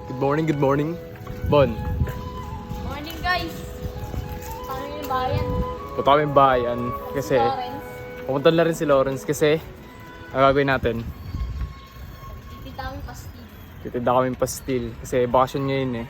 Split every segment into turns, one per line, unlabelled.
Good morning, good morning. Bon.
Morning guys! Paano yung bayan?
Punta kami bayan kasi
Lawrence.
pupunta na rin si Lawrence kasi ang gagawin natin.
Titita kami pastil.
Titinda kami pastil kasi bakasyon ngayon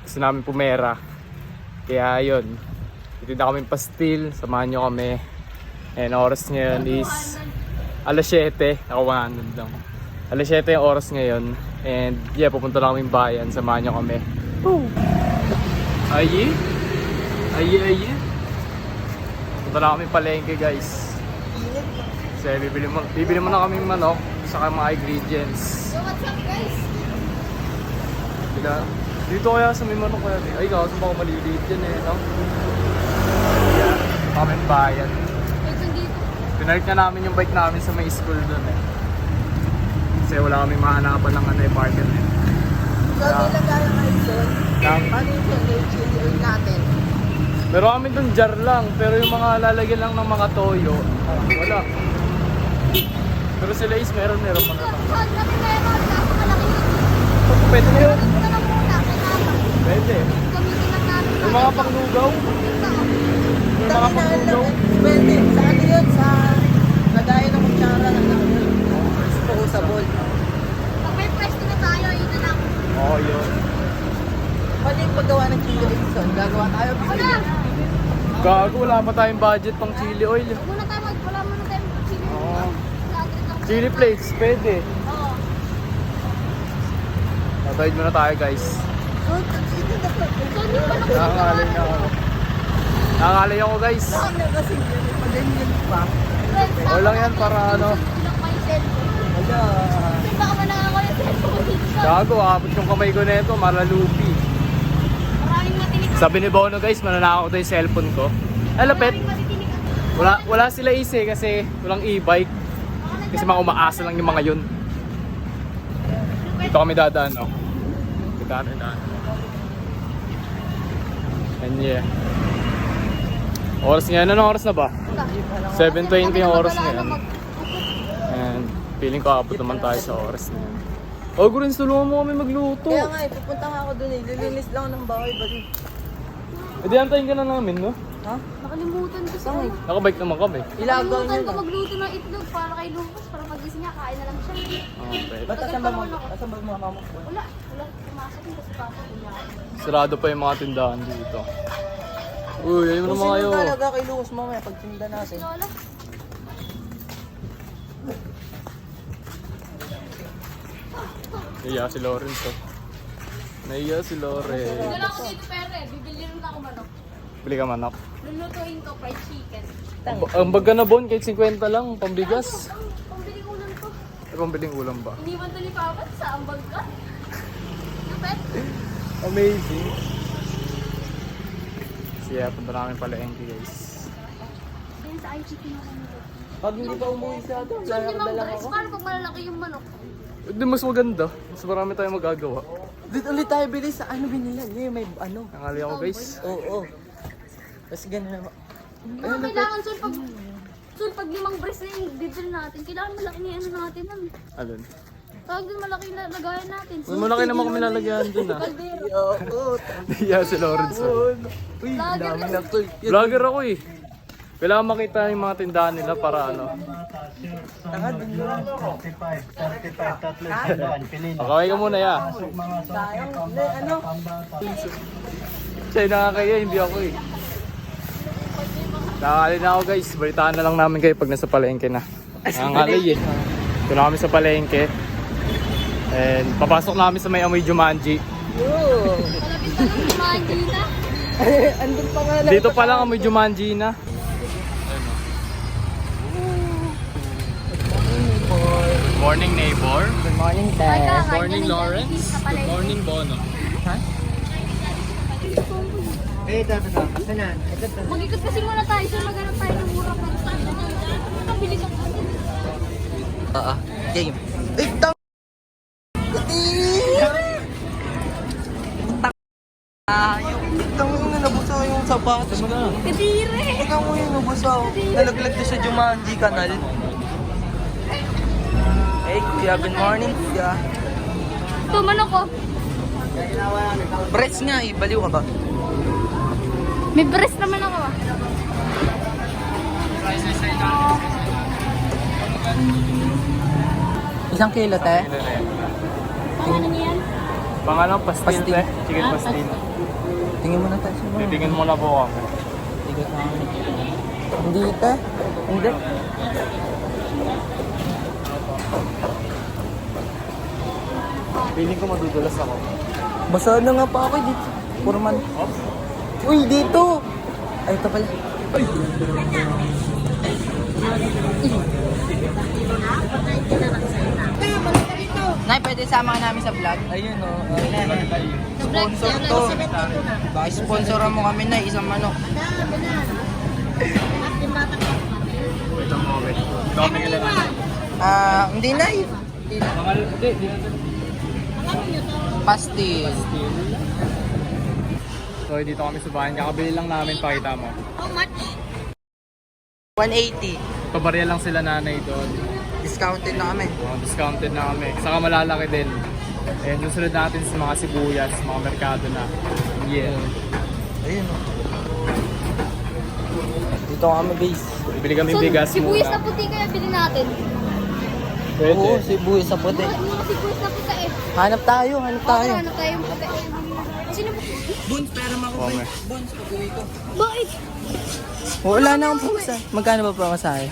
gusto namin pumera. Kaya yun, titinda kami pastil, samahan nyo kami. And oras ngayon is alas 7. Ako 100 lang. Alas 7 yung oras ngayon. And yeah, pupunta lang kami bayan, samahan nyo kami. Woo! Ayi? Ayi? Punta lang kami palengke guys. Kasi bibili mo na kami manok saka mga ingredients.
So what's up guys?
Dito kaya sa may manok kaya. Ay, kaso baka maliliit yan no? Yeah, kami bayan.
Ito dito.
Pinark na namin yung bike namin sa may school dun Kasi wala kaming mahanapan ng parking
So, nilagay ang ison.
Lang.
Ano yung chili oil natin?
Pero kami dun jar lang, pero yung mga lalagyan lang ng mga toyo, wala. Pero sila is meron pa na lang.
Saan kami kaya mga malaki yun?
Pwede na yun.
Ito lang muna, kailangan.
Pwede.
Gamitin lang natin.
Yung mga panglugaw. Yung mga panglugaw.
Pwede. Sa ano yun? Sa lagayan ng kutsara na lang yun. Disposable.
Pag may pwesto na tayo, yun na lang.
Oo, yun.
Pwede yung paggawa ng chili ison. Gagawa tayo.
Ako na!
Gago, wala pa tayong budget pang chili oil.
Wala muna tayo chili.
Oo.
Lagrit lang.
Chili flakes, pwede.
Oo.
Tatawid muna tayo guys.
So, hindi pa lang.
Nakangalay na ako. Nakangalay ako guys.
Ano kasi yun? Maganyan pa.
O lang yan para ano.
Ilang may cellphone.
Wala.
Kasi baka manangan ko yung cellphone dito.
Gago, abot yung kamay ko nito, maralupi.
Maraming matinik.
Sabi ni Bono guys, mananakaw ko yung cellphone ko. Ay, lapit.
Maraming matitinik.
Wala sila kasi walang e-bike. Kasi mga umaasa lang yung mga yun. Dito kami dadaan, no? Dadaan. And yeah. Oras ngayon, anong oras na ba? 7:20 yung oras ngayon. And feeling ko abot naman tayo sa oras na yun. Oh, Gurins, tulungan mo kami magluto.
Kaya nga, pupunta nga ako dun eh. Lilinis lang ng bahay. Bali.
E di antayin ka na namin, no?
Ha?
Nakalimutan ko sa
Saan?
Nakabike naman kami.
Ilagaw
Nakalimutan
nyo
ko
na.
magluto ng itlog para kay Lucas. Para pagising niya, kain na lang siya.
Okay.
Ba't asan ba mga mama ko?
Wala. Pumasok yung kasi papa. Wala.
Sarado pa yung mga tindahan dito. Uy, ayun mo naman kayo.
Kung talaga kay Lucas mamaya pagtinda natin.
Lola.
Naiya si Lawrence, oh. Naiya si Lawrence.
Wala ako dito pere. Bibili rin ako manok.
Bili ka manok.
Lulutuin ko fried chicken.
Ang baga na bon, kahit 50 lang, pambigas.
Pambili ulam ko.
Ay, pambiling ulam ba?
Iniwan to ni Papa sa ambag ka. Lupet.
Amazing. Siya, punta namin pala Enki, guys.
Yan sa chicken ako nito.
Pag hindi pa umuwi siya doon,
So, hindi
lalakad na lang
dress.
ako.
Paano pag malalaki yung manok?
Hindi, mas maganda. Mas marami tayong magagawa.
Dito ulit tayo bili sa ano binila niya, may ano.
Nangali ako, guys.
Oo. Tapos ganun naman.
Mga kailangan pag 5 breast na yung bibili natin, kailangan malaki na yung ano natin.
Alin?
Tawag din malaki na lagayan natin.
May malaki naman kami lalagyan dun, ah.
Kaldero.
Oo.
Naiya si Lawrence, oh.
Uy,
Lager
dami
kasi.
na to.
Vlogger ako, eh. Kailangan makita yung mga tindahan nila para ano.
Tanga din yun.
35, tatlo, isang pilin.
Pakaway ka muna, ya.
Sayang. Hindi, ano?
Siya yung nakakaya, hindi ako, eh. Nakakali na ako, guys. Balitaan na lang namin kayo pag nasa palengke na. Nangangalay, eh. Ito na kami sa palengke. And papasok namin sa may amoy Jumanji.
Oo.
Malapit pa lang yung mga Gina.
Andun pa nga lang.
Dito pa lang amoy Jumanji na. Good morning, neighbor.
Good morning,
Ay,
Dad.
kakain
Good morning,
na ng
Lawrence.
Jollibee sa
Good
palengke.
morning, Bono.
Eh, dapat ako. Sanan?
Mag-ikot kasi muna tayo sa maghanap tayo ng mura pa. Pabili ka.
Game. Eh, tang... Yung nabusa yung sapatos mo na.
Kadire!
Ikaw mo yung nabusa. Nalaglag na sa Jumanji kanal. Hey, kuya. Good morning, kuya.
Ito, manok ko.
Breast nga eh, baliw ka ba?
May breast naman ako ah.
Isang kilo, te.
Ano niya yan?
Pangalang pastil,
Pastil.
te. Chicken pastil.
Tingin mo na tayo sa
Titingin mo na po kami.
Tigot na kami. Hindi, te. Hindi.
Feeling ko madudulas ako.
Basa na nga pa ako dito. Purman. Uy, dito! Ay, ito pala. Nay, pwede sama ka namin sa vlog? Ayun o. Sponsor to. Baka sponsoran mo kami na isang manok.
Wait lang mo, wait. Dami ka lang.
Hindi na eh.
Hindi na.
Pastil.
So, dito kami sa bahay. Kakabili lang namin, pakita mo.
How much?
180.
Pabarya lang sila nanay doon.
Discounted na kami.
Discounted na kami. Saka malalaki din. And susunod natin sa mga sibuyas, mga merkado na. Yeah.
Ayun o. Dito kami base.
Bibili kami
So,
bigas
sibuyas na
muna.
puti kaya bilhin natin.
Pwede.
Oo, sibuyas sa puti.
Mga sibuyas na puti eh.
Hanap tayo, hanap tayo.
Ano tayong puti? Sino po?
Buns, pera mo ako.
Okay.
Buns, pag-uwi ko.
Bakit?
Wala na akong pamasahe. Magkano ba pamasahe?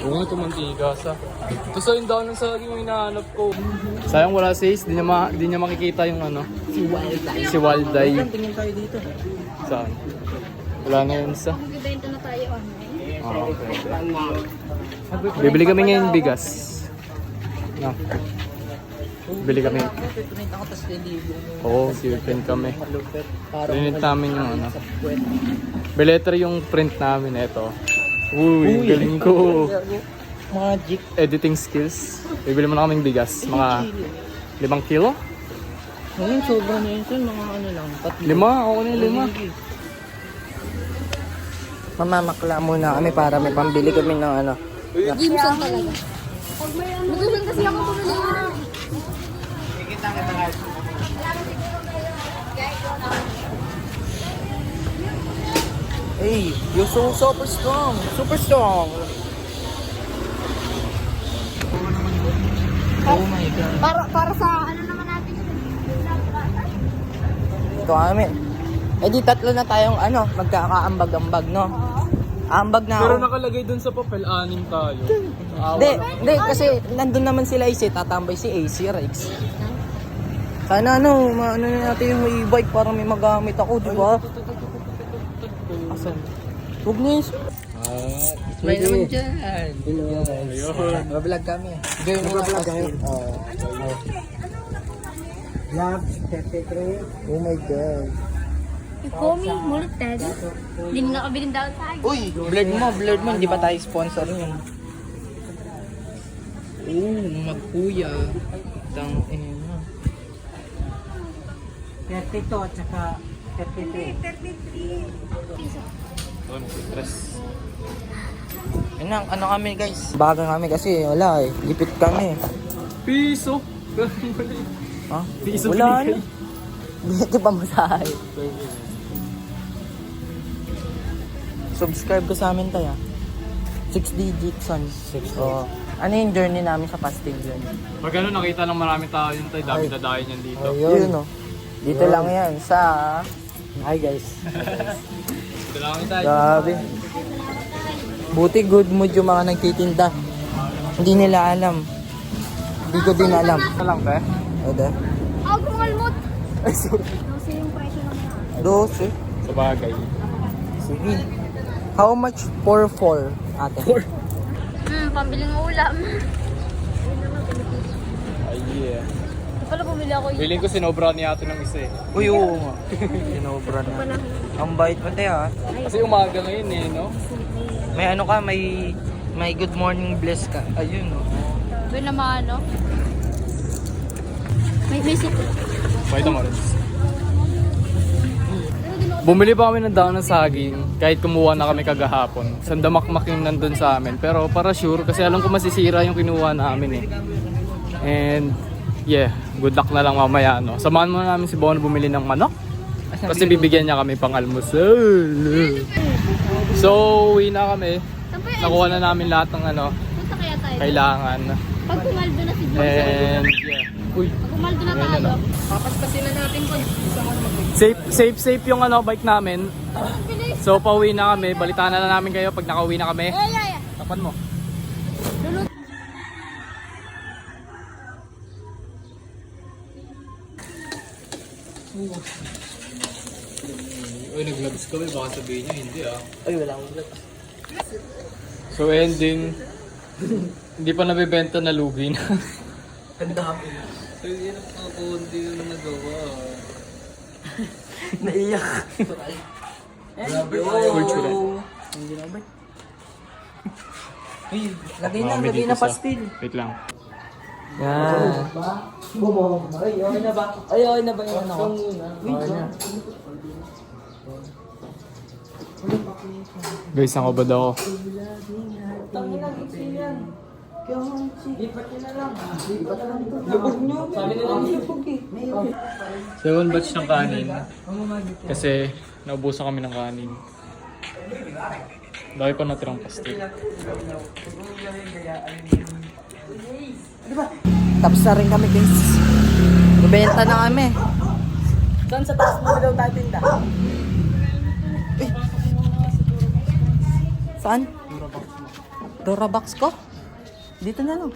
Oo nga, tumantigas ah. Ito sa yung daw ng saging yung hinahanap ko. Sayang wala si Ace, di niya makikita yung ano.
Si Walday.
Si Walday.
Tingin tayo dito.
Saan? Wala na yun sa.
Magbibenta na tayo online.
Okay. Bibili kami ngayon bigas. No. Bili kami.
Print ako tas deliver.
Oo, sipin kami.
Malupit. Parang
Print namin yung ano.
sa puwet.
Beletter yung print namin, eto. Uy, galing ko.
Magic.
Editing skills. Bibili mo na kaming bigas. Mga 5 kilo?
Ngayon, sobra na yun. Sir, mga ano lang. 3.
5? Ako na yung 5.
Mamamakla muna kami para may pambili kami ng ano.
Gimson talaga. Magulang kasi ako bumili na.
Hey, you're so super strong. Super strong. Oh my God.
Para sa ano naman natin yun.
Ito kami. Eh di tatlo na tayong ano, magkakaambag-ambag, no? Ambag na
Pero
ako.
nakalagay dun sa papel, 6 tayo.
Hindi, kasi nandun naman sila Ace, tatambay si AC, Rex. Sana ano, maano na natin yung e-bike para may magamit ako, di ba? Asan? Huwag na yun. May naman dyan.
Ayun.
Mablog kami. Gawin mo na kami.
Vlog 33.
Oh my God.
You call me multed. Hindi mo nakabilin daw tayo.
Uy, blurred mo. Hindi pa tayo sponsor yun. Magkuya. Tang ina.
32 at saka 33.
Doon, stress.
Inang, ano kami guys? Baga kami kasi wala eh. Lipit kami.
Piso!
Ha?
Piso
Wala
binigay.
na. Di ba masahe? Subscribe ka sa amin tayo. 6 digits son. Oh. Ano yung journey namin sa pastig yun?
Pag ano, nakita lang marami tao yun tayo, dami dadayan yan dito.
Yun oh. Dito lang yan sa... Hi guys.
Dito lang kami tayo.
Grabe. Buti good mood yung mga nagtitinda. Hindi nila alam. Hindi ko din alam.
Ito lang, te.
Ode.
Ako kumalmot.
Ay, sorry.
Kasi yung presyo naman.
12.
Sa bagay.
Sige. How much for 4, ate?
Pambiling ulam.
Ay, yeah.
Ito pala bumili ako yun.
Feeling ko sinobra ni ate ng isa eh.
Uy, oo nga. Sinobra na. Ang bait mo tayo ha.
Kasi umaga ngayon eh, no?
May ano ka, may good morning bless ka. Ayun oh.
Doon naman ano. May visit.
Pakita mo rin. Bumili pa kami ng daon ng saging kahit kumuha na kami kagahapon. Sandamakmak yung nandun sa amin. Pero para sure kasi alam ko masisira yung kinuha namin eh. And yeah, good luck na lang mamaya, no? Samahan muna namin si Bono bumili ng manok. Kasi bibigyan niya kami pang almusal. So, uwi na kami. Nakuha na namin lahat ng ano,
Punta kaya tayo.
kailangan.
Pag pumaldo na si Johnson.
And yeah. Uy,
Pag pumaldo na tayo.
Papaskasin na natin po.
safe yung ano, bike namin. So, pauwi na kami. Balitaan na lang namin kayo pag nakauwi na kami. Tapan mo. Uy, nag-gloves kami. Baka sabihin niya, hindi ah.
Ay, wala akong vlog.
So, ending. Hindi pa nabibenta na lugi na.
Ang dami.
So, yun ako, hindi yung nagawa.
Naiyak.
Grabe,
Hindi na ba? Uy, lagay na pastil.
Wait lang.
Yan. Ay, okay na ba? Ay, okay na ba yung ano ko? Okay na.
Guys, ang kabad ako.
Tangin lang, iksin yan. Lipat nyo na lang. Lipat na lang ito. Lubog nyo. Sabi nila lubog eh.
Second batch ng kanin. Kasi naubusan kami ng kanin. Dahil pa natirang pastil.
Tapos na rin kami guys. Bebenta na kami. Saan sa taas mo daw tayo tinda? Eh. Saan? Durabox ko? Dito na lang.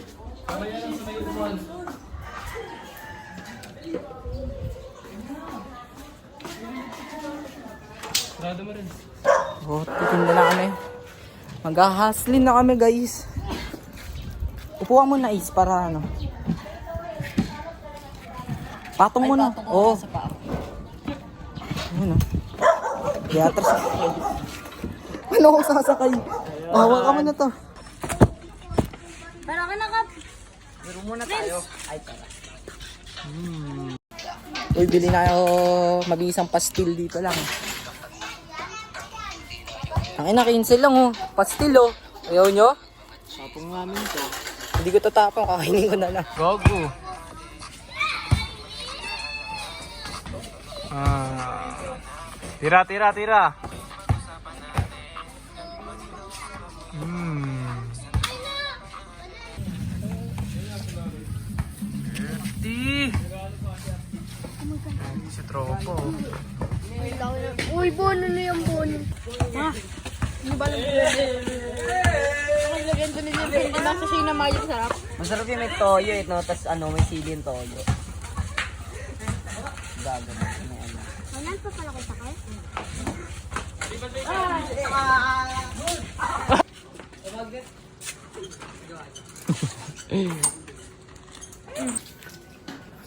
Sarado mo rin.
Oh, titinda na kami. Mag-hustlin na kami guys. Upuan mo na is para ano. Patong mo na. Oo. Ano? Diatras. Ano kung sasakay? Hawa ka mo na to.
Para ka na, Kap.
Meron muna tayo. Ay, tara. Uy, bili na ako mag-iisang pastil dito lang. Ang ina, 15 lang oh. Pastil oh. Ayaw nyo?
Tapong namin to.
Hindi ko tatapang, kakainin ko na lang.
Gogo. Tira, tira, tira. Dirty. Ay, si tropo.
Uy, Bono na yung Bono. Ha? Hindi ba lang ako lagyan ko nila yung diba sa siya na magic sarap?
Masarap yung may toyo eh, no? Tapos ano, may silin toyo. Gago na.
Kailan pa pala ko sakay?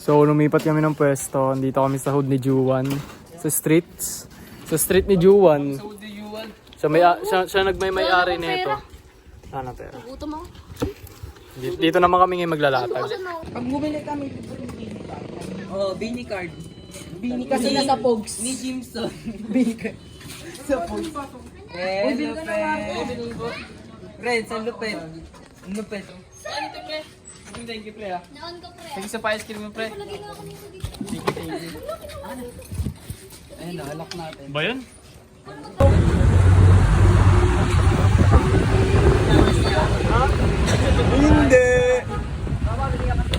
So, lumipat kami ng pwesto. Dito kami sa hood ni Juwan. Sa streets. Sa street ni Juwan. Siya nagmay-ari nito. Ano pera?
Gutom ako.
Dito naman kami ngayon maglalatag.
Pag bumili kami, oh, Bini card. Bini kasi nasa Pogs. Ni Jimson. Bini card. Sa Pogs. Eh, lupet. Red, sa lupet. Lupet.
Ano ito, pre? Thank you, pre, ha?
Naon ko, pre.
Thank you sa pa-ice cream mo, pre.
Lagay nga ako nito dito.
Thank you.
Ayun, nalak natin.
Ba yun?
Hindi!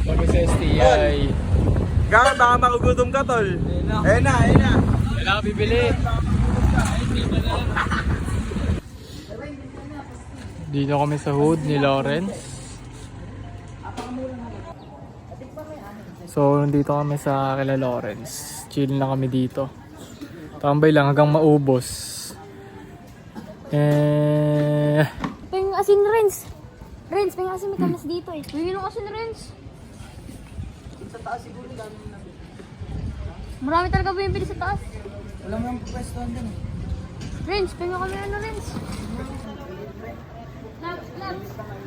Bago sa STI.
Gaka, baka makugutom ka, tol. Ayun na, ayun na.
Kailangan ka bibili. Dito kami sa hood ni Lawrence. So, nandito kami sa kila Lawrence. Chill na kami dito. Tambay lang hanggang maubos.
Peng asin Renz. Renz, peng asin may kamas dito eh. Bigyan ng asin Renz.
Sa taas siguro dami na.
Marami talaga bumibili sa taas.
Wala mo yung pwesto doon.
Renz, peng kami ano Renz. Labs, labs. Bakit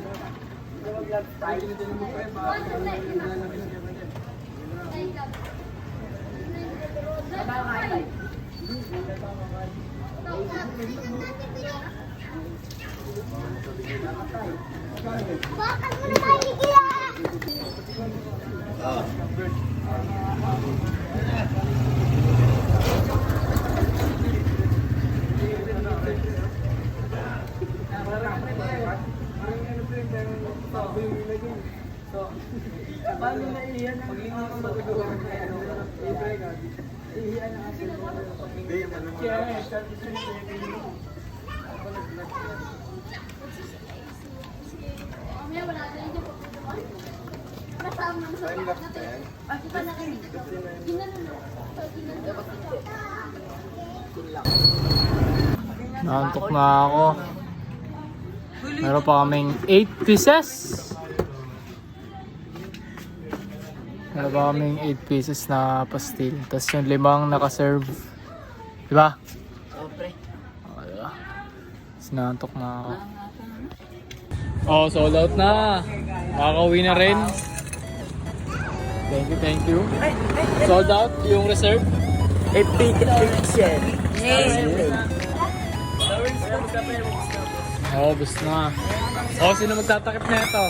mo na tayo
Naantok na ako. Meron pa kaming 8 pieces. Meron pa kaming 8 pieces na pastil. Tapos yung 5 nakaserve. Diba?
Siyempre.
Diba? Tapos naantok na ako. Oh, sold out na. Makakauwi na rin. Thank you, thank you. Sold out yung reserve. Oh, gusto na. Oh, sino magtatakip na ito?